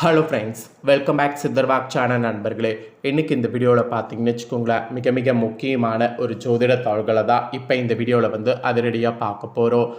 Hello friends, welcome back Siddharvak channel நண்பர்களே. இன்றைக்கி இந்த வீடியோவில் பார்த்தீங்கன்னு வச்சுக்கோங்களேன், மிக மிக முக்கியமான ஒரு ஜோதிட தாள்களை தான் இப்போ இந்த வீடியோவில் அதிரடியாக பார்க்க போகிறோம்.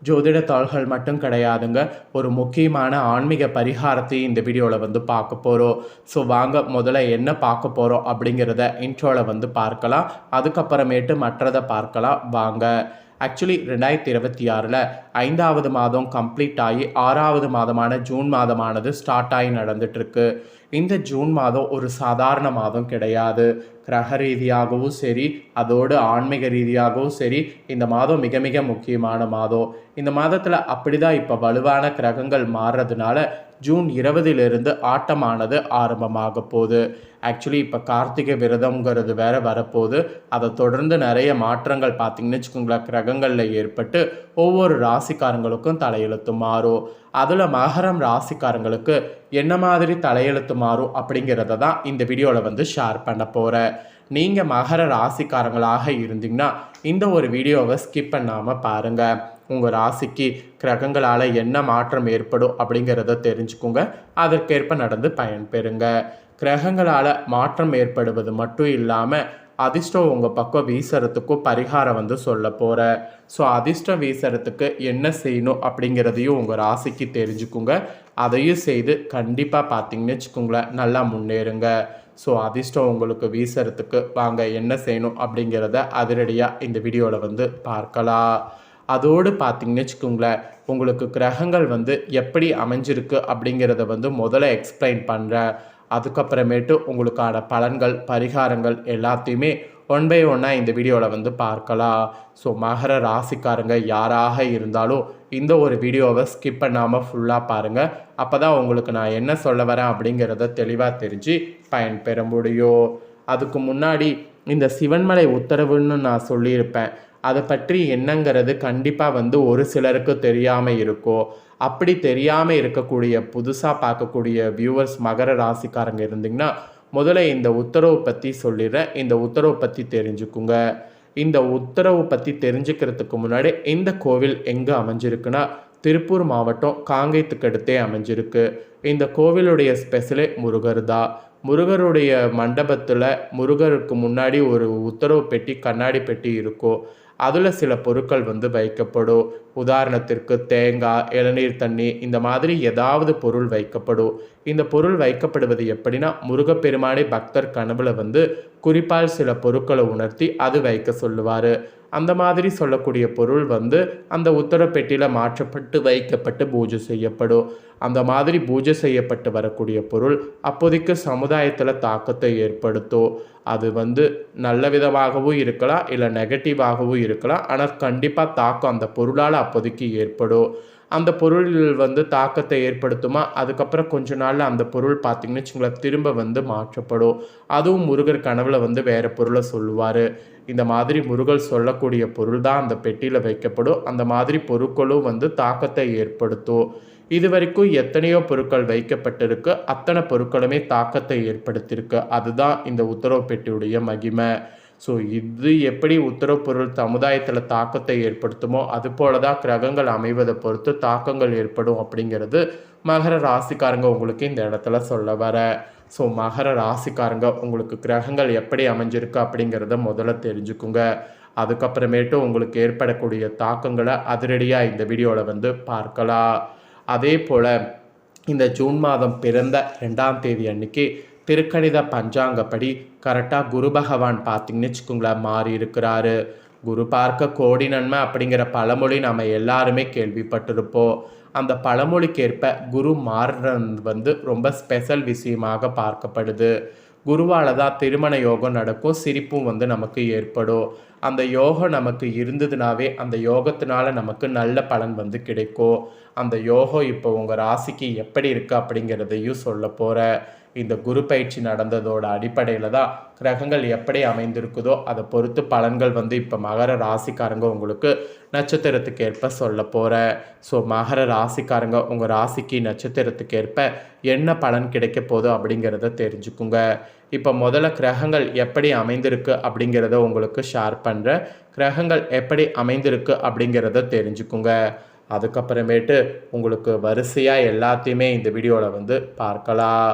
ஜோதிட தாள்கள் மட்டும் கிடையாதுங்க, ஒரு முக்கியமான ஆன்மீக பரிகாரத்தையும் இந்த வீடியோவில் பார்க்க போகிறோம். ஸோ வாங்க முதல்ல என்ன பார்க்க போகிறோம் அப்படிங்கிறத இன்ட்ரோவில் பார்க்கலாம். அதுக்கப்புறமேட்டு மற்றதை பார்க்கலாம் வாங்க. ஆக்சுவலி 2026 5வது மாதம் கம்ப்ளீட் ஆகி 6வது மாதமான ஜூன் மாதமானது ஸ்டார்ட் ஆகி நடந்துகிட்ருக்கு. இந்த ஜூன் மாதம் ஒரு சாதாரண மாதம் கிடையாது. கிரக ரீதியாகவும் சரி, அதோடு ஆன்மீக ரீதியாகவும் சரி, இந்த மாதம் மிக மிக முக்கியமான மாதம். இந்த மாதத்தில் அப்படி தான் இப்போ வலுவான கிரகங்கள் மாறுறதுனால ஜூன் 20 ஆட்டமானது ஆரம்பமாக போகுது. ஆக்சுவலி இப்போ கார்த்திகை விரதம்ங்கிறது வேற வரப்போகுது. அதை தொடர்ந்து நிறைய மாற்றங்கள் பார்த்திங்கன்னு வச்சுக்கோங்களேன், கிரகங்களில் ஏற்பட்டு ஒவ்வொரு ராசிக்காரங்களுக்கும் தலையெழுத்து மாறும். அதில் மகரம் ராசிக்காரங்களுக்கு என்ன மாதிரி தலையெழுத்து மாறும் அப்படிங்கிறத தான் இந்த வீடியோவில் ஷேர் பண்ண போகிறேன். நீங்கள் மகர ராசிக்காரங்களாக இருந்தீங்கன்னா இந்த ஒரு வீடியோவை ஸ்கிப் பண்ணாமல் பாருங்கள். உங்கள் ராசிக்கு கிரகங்களால் என்ன மாற்றம் ஏற்படும் அப்படிங்கிறத தெரிஞ்சுக்கோங்க. அதற்கேற்ப நடந்து பயன்பெறுங்க. கிரகங்களால் மாற்றம் ஏற்படுவது மட்டும் இல்லாமல் அதிர்ஷ்டம் உங்கள் பக்கம் வீசுறதுக்கும் பரிகாரம் சொல்ல போகிறேன். ஸோ அதிர்ஷ்டம் வீசுறதுக்கு என்ன செய்யணும் அப்படிங்கிறதையும் உங்கள் ராசிக்கு தெரிஞ்சுக்குங்க. அதையும் செய்து கண்டிப்பாக பார்த்தீங்கன்னு வச்சுக்கோங்களேன், நல்லா முன்னேறுங்க. ஸோ அதிர்ஷ்டம் உங்களுக்கு வீசுறதுக்கு வாங்க என்ன செய்யணும் அப்படிங்கிறத அதிரடியாக இந்த வீடியோவில் பார்க்கலாம். அதோடு பார்த்திங்கன்னு வச்சுக்கோங்களேன், உங்களுக்கு கிரகங்கள் எப்படி அமைஞ்சிருக்கு அப்படிங்கிறத முதல்ல எக்ஸ்பிளைன் பண்ணுறேன். அதுக்கப்புறமேட்டு உங்களுக்கான பலன்கள் பரிகாரங்கள் எல்லாத்தையுமே ஒன் பை ஒன்னாக இந்த வீடியோவில் பார்க்கலாம். ஸோ மகர ராசிக்காரங்க யாராக இருந்தாலும் இந்த ஒரு வீடியோவை ஸ்கிப் பண்ணாமல் ஃபுல்லாக பாருங்கள். அப்போ தான் உங்களுக்கு நான் என்ன சொல்ல வரேன் அப்படிங்கிறத தெளிவாக தெரிஞ்சு பயன்பெற முடியும். அதுக்கு முன்னாடி இந்த சிவன்மலை உத்தரவுன்னு நான் சொல்லியிருப்பேன். அதை பற்றி என்னங்கிறது கண்டிப்பாக ஒரு சிலருக்கு தெரியாமல் இருக்கும். அப்படி தெரியாமல் இருக்கக்கூடிய புதுசாக பார்க்கக்கூடிய வியூவர்ஸ் மகர ராசிக்காரங்க இருந்தீங்கன்னா முதல்ல இந்த உத்தரவு பற்றி சொல்லிடுறேன். இந்த உத்தரவு பற்றி தெரிஞ்சுக்குங்க. இந்த உத்தரவு பற்றி தெரிஞ்சுக்கிறதுக்கு முன்னாடி இந்த கோவில் எங்கே அமைஞ்சிருக்குன்னா திருப்பூர் மாவட்டம் காங்கேயத்துக்கு அடுத்தே அமைஞ்சிருக்கு. இந்த கோவிலுடைய ஸ்பெஷலே முருகர் தான். முருகருடைய மண்டபத்தில் முருகருக்கு முன்னாடி ஒரு உத்தரவு பெட்டி, கண்ணாடி பெட்டி இருக்கும். அதில் சில பொருட்கள் வைக்கப்படும். உதாரணத்திற்கு தேங்காய், இளநீர் தண்ணி, இந்த மாதிரி ஏதாவது பொருள் வைக்கப்படும். இந்த பொருள் வைக்கப்படுவது எப்படின்னா, முருகப்பெருமானை பக்தர் கனவுல குறிப்பால் சில பொருட்களை உணர்த்தி அது வைக்க சொல்லுவார். அந்த மாதிரி சொல்லக்கூடிய பொருள் அந்த உத்தரவு பெட்டியில் மாற்றப்பட்டு வைக்கப்பட்டு பூஜை செய்யப்படும். அந்த மாதிரி பூஜை செய்யப்பட்டு வரக்கூடிய பொருள் அப்போதைக்கு சமுதாயத்தில் தாக்கத்தை ஏற்படுத்தும். அது நல்ல விதமாகவும் இருக்கலாம், இல்லை நெகட்டிவாகவும் இருக்கலாம். ஆனால் கண்டிப்பாக தாக்கம் அந்த பொருளால் அப்போதைக்கு ஏற்படும். அந்த பொருள் தாக்கத்தை ஏற்படுத்துமா, அதுக்கப்புறம் கொஞ்ச நாளில் அந்த பொருள் பார்த்திங்கன்னு வச்சுங்களேன் திரும்ப மாற்றப்படும். அதுவும் முருகர் கனவுல வேறு பொருளை சொல்லுவார். இந்த மாதிரி முருகர் சொல்லக்கூடிய பொருள் தான் அந்த பெட்டியில் வைக்கப்படும். அந்த மாதிரி பொருட்களும் தாக்கத்தை ஏற்படுத்தும். இது வரைக்கும் எத்தனையோ பொருட்கள் வைக்கப்பட்டிருக்கு, அத்தனை பொருட்களுமே தாக்கத்தை ஏற்படுத்தியிருக்கு. அதுதான் இந்த உத்தரவு பெட்டியுடைய மகிமை. ஸோ இது எப்படி உத்தரவு பொருள் சமுதாயத்தில் தாக்கத்தை ஏற்படுத்துமோ அது போல தான் கிரகங்கள் அமைவதை பொறுத்து தாக்கங்கள் ஏற்படும் அப்படிங்கிறது மகர ராசிக்காரங்க உங்களுக்கு இந்த இடத்துல சொல்ல வர. ஸோ மகர ராசிக்காரங்க உங்களுக்கு கிரகங்கள் எப்படி அமைஞ்சிருக்கு அப்படிங்கிறத முதல்ல தெரிஞ்சுக்குங்க. அதுக்கப்புறமேட்டு உங்களுக்கு ஏற்படக்கூடிய தாக்கங்களை அதிரடியாக இந்த வீடியோவில் பார்க்கலாம். அதே போல் இந்த ஜூன் மாதம் பிறந்த 2ஆம் தேதி அன்னைக்கு திருக்கணித பஞ்சாங்கப்படி கரெக்டாக குரு பகவான் பார்த்திங்கன்னு வச்சுக்கோங்களேன் மாறி இருக்கிறாரு. குரு பார்க்க கோடி நன்மை அப்படிங்கிற பழமொழி நம்ம எல்லாருமே கேள்விப்பட்டிருப்போம். அந்த பழமொழிக்கேற்ப குரு மாறுறது ரொம்ப ஸ்பெஷல் விஷயமாக பார்க்கப்படுது. குருவால் தான் திருமண யோகம் நடக்கும், சிரிப்பும் நமக்கு ஏற்படும். அந்த யோகம் நமக்கு இருந்ததுனாவே அந்த யோகத்தினால நமக்கு நல்ல பலன் கிடைக்கும். அந்த யோகம் இப்போ உங்கள் ராசிக்கு எப்படி இருக்குது அப்படிங்கிறதையும் சொல்ல போகிறேன். இந்த குரு பயிற்சி நடந்ததோட அடிப்படையில் தான் கிரகங்கள் எப்படி அமைந்திருக்குதோ அதை பொறுத்து பலன்கள் இப்போ மகர ராசிக்காரங்க உங்களுக்கு நட்சத்திரத்துக்கு ஏற்ப சொல்ல போகிறேன். ஸோ மகர ராசிக்காரங்க உங்கள் ராசிக்கு நட்சத்திரத்துக்கு ஏற்ப என்ன பலன் கிடைக்க போதோ அப்படிங்கிறத தெரிஞ்சுக்குங்க. இப்போ முதல்ல கிரகங்கள் எப்படி அமைந்திருக்கு அப்படிங்கிறத உங்களுக்கு ஷேர் பண்ணுறேன். கிரகங்கள் எப்படி அமைந்திருக்கு அப்படிங்கிறத தெரிஞ்சுக்குங்க. அதுக்கப்புறமேட்டு உங்களுக்கு வரிசையாக எல்லாத்தையுமே இந்த வீடியோவில் வந்து பார்க்கலாம்.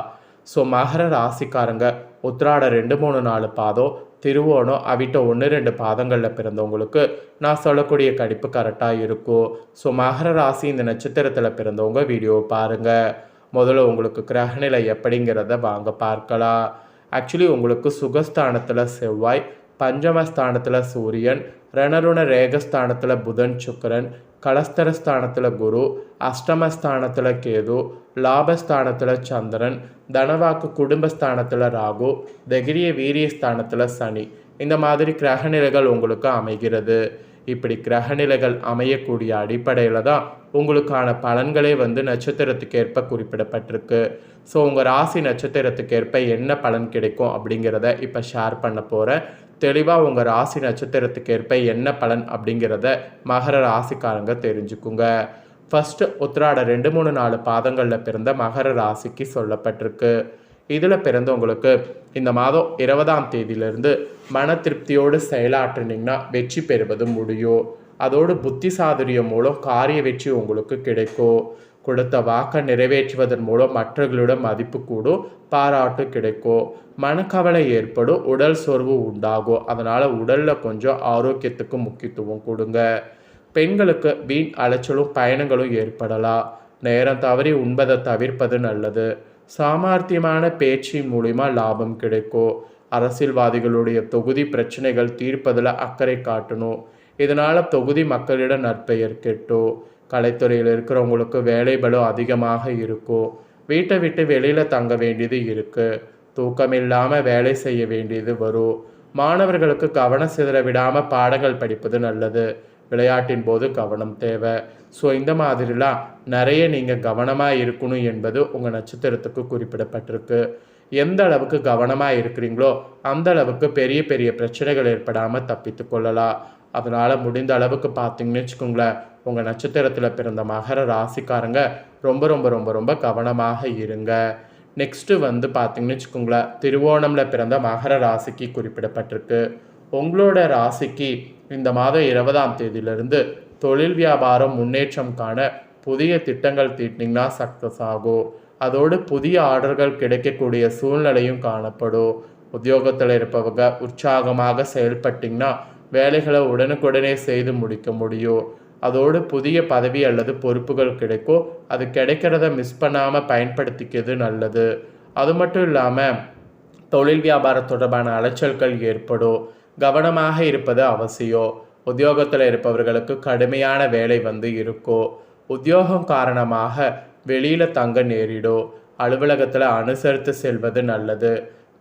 ஸோ மகர ராசிக்காரங்க உத்திராட 2, 3, 4 பாதம், திருவோணம், அவிட்டம் 1, 2 பாதங்களில் பிறந்தவங்களுக்கு நான் சொல்லக்கூடிய கணிப்பு கரெக்டாக இருக்கும். ஸோ மகர ராசி இந்த நட்சத்திரத்தில் பிறந்தவங்க வீடியோ பாருங்கள். முதல்ல உங்களுக்கு கிரகநிலை எப்படிங்கிறத வாங்க பார்க்கலாம். ஆக்சுவலி உங்களுக்கு சுகஸ்தானத்தில் செவ்வாய், பஞ்சமஸ்தானத்தில் சூரியன், ரணருண ரேகஸ்தானத்தில் புதன் சுக்கிரன், கலஸ்தரஸ்தானத்தில் குரு, அஷ்டமஸ்தானத்தில் கேது, லாபஸ்தானத்தில் சந்திரன், தனவாக்கு குடும்பஸ்தானத்தில் ராகு, தைரிய வீரியஸ்தானத்தில் சனி, இந்த மாதிரி கிரகநிலைகள் உங்களுக்கு அமைகிறது. இப்படி கிரகநிலைகள் அமையக்கூடிய அடிப்படையில் தான் உங்களுக்கான பலன்களே வந்து நட்சத்திரத்துக்கு ஏற்ப குறிப்பிடப்பட்டிருக்கு. ஸோ உங்கள் ராசி நட்சத்திரத்துக்கு ஏற்ப என்ன பலன் கிடைக்கும் அப்படிங்கிறத இப்போ ஷேர் பண்ண போகிறேன். தெளிவாக உங்கள் ராசி நட்சத்திரத்துக்கு ஏற்ப என்ன பலன் அப்படிங்கிறத மகர ராசிக்காரங்க தெரிஞ்சுக்குங்க. ஃபஸ்ட்டு உத்திராட 2, 3, 4 பாதங்களில் பிறந்த மகர ராசிக்கு சொல்லப்பட்டிருக்கு. இதில் பிறந்தவங்களுக்கு இந்த மாதம் 20ஆம் தேதியிலிருந்து மன திருப்தியோடு செயலாற்றினீங்கன்னா வெற்றி பெறுவது முடியும். அதோடு புத்தி சாதுரியம் மூலம் காரிய வெற்றி உங்களுக்கு கிடைக்கும். கொடுத்த வாக்கை நிறைவேற்றுவதன் மூலம் மற்றவர்களிடம் மதிப்பு கூடும், பாராட்டு கிடைக்கும். மனக்கவலை ஏற்படும், உடல் சோர்வு உண்டாகும். அதனால் உடலில் கொஞ்சம் ஆரோக்கியத்துக்கு முக்கியத்துவம் கொடுங்க. பெண்களுக்கு வீண் அலைச்சலும் பயணங்களும் ஏற்படலாம். நேரம் தவறி உண்பதை தவிர்ப்பது நல்லது. சாமர்த்தியமான பேச்சின் மூலிமா லாபம் கிடைக்கும். அரசியல்வாதிகளுடைய தொகுதி பிரச்சனைகள் தீர்ப்பதில் அக்கறை காட்டணும். இதனால் தொகுதி மக்களிடம் நற்பெயர் கெட்டும். கலைத்துறையில் இருக்கிறவங்களுக்கு வேலை பளு அதிகமாக இருக்கும். வீட்டை விட்டு வெளியில் தங்க வேண்டியது இருக்குது. தூக்கம் இல்லாமல் வேலை செய்ய வேண்டியது வரும். மாணவர்களுக்கு கவனம் சிதற விடாமல் பாடங்கள் படிப்பது நல்லது. விளையாட்டின் போது கவனம் தேவை. ஸோ இந்த மாதிரிலாம் நிறைய நீங்கள் கவனமாக இருக்கணும் என்பது உங்கள் நட்சத்திரத்துக்கு குறிப்பிடப்பட்டிருக்கு. எந்த அளவுக்கு கவனமாக இருக்கிறீங்களோ அந்த அளவுக்கு பெரிய பெரிய பிரச்சனைகள் ஏற்படாமல் தப்பித்து கொள்ளலாம். அதனால் முடிந்த அளவுக்கு பார்த்தீங்கன்னு வச்சுக்கோங்களேன், உங்கள் நட்சத்திரத்தில் பிறந்த மகர ராசிக்காரங்க ரொம்ப ரொம்ப ரொம்ப ரொம்ப கவனமாக இருங்க. நெக்ஸ்ட்டு வந்து பார்த்தீங்கன்னு வச்சுக்கோங்களேன், திருவோணமில் பிறந்த மகர ராசிக்கு குறிப்பிடப்பட்டிருக்கு. உங்களோட ராசிக்கு இந்த மாதம் 20ஆம் தேதியிலிருந்து தொழில் வியாபாரம் முன்னேற்றம் காண புதிய திட்டங்கள் தீட்டினீங்கன்னா சக்ஸஸ் ஆகும். அதோடு புதிய ஆர்டர்கள் கிடைக்கக்கூடிய சூழ்நிலையும் காணப்படும். உத்தியோகத்தில் இருப்பவங்க உற்சாகமாக செயல்பட்டிங்கன்னா வேலைகளை உடனுக்குடனே செய்து முடிக்க முடியும். அதோடு புதிய பதவி அல்லது பொறுப்புகள் கிடைக்கும். அது கிடைக்கிறத மிஸ் பண்ணாமல் பயன்படுத்திக்கிறது நல்லது. அது மட்டும் இல்லாமல் தொழில் வியாபாரம் தொடர்பான அலைச்சல்கள் ஏற்படும். கவனமாக இருப்பது அவசியம். உத்தியோகத்தில் இருப்பவர்களுக்கு கடுமையான வேலை வந்து இருக்கும். உத்தியோகம் காரணமாக வெளியில் தங்க நேரிடும். அலுவலகத்தில் அனுசரித்து செல்வது நல்லது.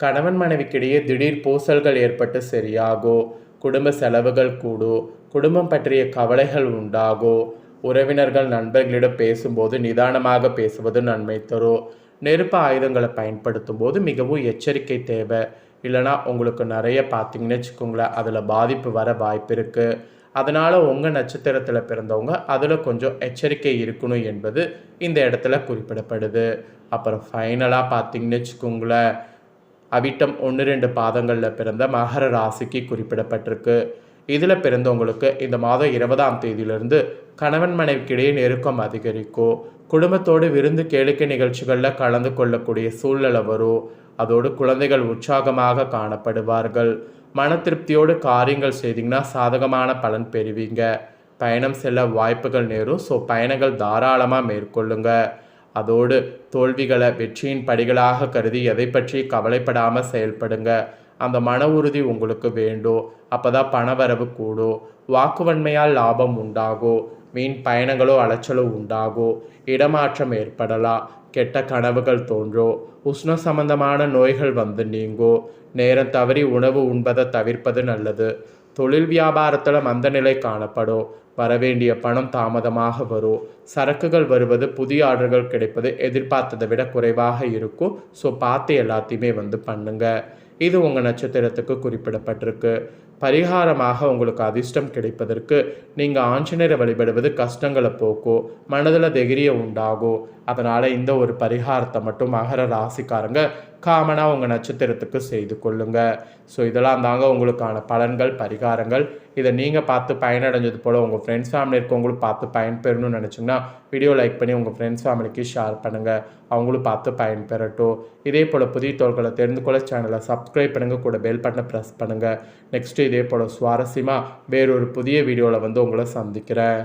கணவன் மனைவிக்கிடையே திடீர் பூசல்கள் ஏற்பட்டு சரியாகும். குடும்ப செலவுகள் கூடும். குடும்பம் பற்றிய கவலைகள் உண்டாகும். உறவினர்கள் நண்பர்களிடம் பேசும்போது நிதானமாக பேசுவது நன்மை தரும். நெருப்பு ஆயுதங்களை பயன்படுத்தும் போது மிகவும் எச்சரிக்கை தேவை. இல்லைனா உங்களுக்கு நிறைய பார்த்தீங்கன்னு வச்சுக்கோங்களேன், அதில் பாதிப்பு வர வாய்ப்பு இருக்குது. அதனால் உங்கள் நட்சத்திரத்தில் பிறந்தவங்க அதில் கொஞ்சம் எச்சரிக்கை இருக்கணும் என்பது இந்த இடத்துல குறிப்பிடப்படுது. அப்புறம் ஃபைனலாக பார்த்தீங்கன்னு வச்சுக்கோங்களேன், அவிட்டம் 1, 2 பாதங்களில் பிறந்த மகர ராசிக்கு குறிப்பிடப்பட்டிருக்கு. இதில் பிறந்தவங்களுக்கு இந்த மாதம் 20ஆம் தேதியிலிருந்து கணவன் மனைவிக்கிடையே நெருக்கம் அதிகரிக்கும். குடும்பத்தோடு விருந்து கேளிக்கை நிகழ்ச்சிகளில் கலந்து கொள்ளக்கூடிய சூழ்நிலை வரும். அதோடு குழந்தைகள் உற்சாகமாக காணப்படுவார்கள். மன திருப்தியோடு காரியங்கள் செய்தீங்கன்னா சாதகமான பலன் பெறுவீங்க. பயணம் செல்ல வாய்ப்புகள் நேரும். ஸோ பயணங்கள் தாராளமாக மேற்கொள்ளுங்க. அதோடு தோல்விகளை வெற்றியின் படிகளாக கருதி எதை பற்றி கவலைப்படாமல் செயல்படுங்க. அந்த மன உறுதி உங்களுக்கு வேண்டும். அப்போ தான் பணவரவு கூடும். வாக்குவன்மையால் லாபம் உண்டாகும். மீன் பயணங்களோ அலைச்சலோ உண்டாகும். இடமாற்றம் ஏற்படலாம். கெட்ட கனவுகள் தோன்றும். உஷ்ண சம்பந்தமான நோய்கள் வந்து நீங்கும். நேரம் தவறி உணவு உண்பதை தவிர்ப்பது நல்லது. தொழில் வியாபாரத்தில் மந்த நிலை காணப்படும். வரவேண்டிய பணம் தாமதமாக வரும். சரக்குகள் வருவது, புதிய ஆர்டர்கள் கிடைப்பது எதிர்பார்த்ததை விட குறைவாக இருக்கும். ஸோ பார்த்து எல்லாத்தையுமே வந்து பண்ணுங்க. இது உங்கள் நட்சத்திரத்துக்கு குறிப்பிடப்பட்டிருக்கு. பரிகாரமாக உங்களுக்கு அதிர்ஷ்டம் கிடைப்பதற்கு நீங்கள் ஆஞ்சநேயரை வழிபடுவது கஷ்டங்களை போக்கும். மனதில் தைரியம் உண்டாகும். அதனால் இந்த ஒரு பரிகாரத்தை மட்டும் மகர ராசிக்காரங்க காமனாக உங்கள் நட்சத்திரத்துக்கு செய்து கொள்ளுங்க. ஸோ இதெல்லாம் தாங்க உங்களுக்கான பலன்கள், பரிகாரங்கள். இதை நீங்கள் பார்த்து பயனடைஞ்சது போல் உங்கள் ஃப்ரெண்ட்ஸ் ஃபேமிலி இருக்கவங்களும் பார்த்து பயன்பெறணும்னு நினச்சிங்கன்னா வீடியோ லைக் பண்ணி உங்கள் ஃப்ரெண்ட்ஸ் ஃபேமிலிக்கு ஷேர் பண்ணுங்கள். அவங்களும் பார்த்து பயன்பெறட்டும். இதே போல் புதிய தகவல்களை தெரிந்து கொள்ள சேனலை சப்ஸ்கிரைப் பண்ணுங்கள், கூட பெல் பட்டனை ப்ரெஸ் பண்ணுங்கள். நெக்ஸ்ட்டு இதே போல் சுவாரஸ்யமாக வேறொரு புதிய வீடியோவில் உங்களை சந்திக்கிறேன்.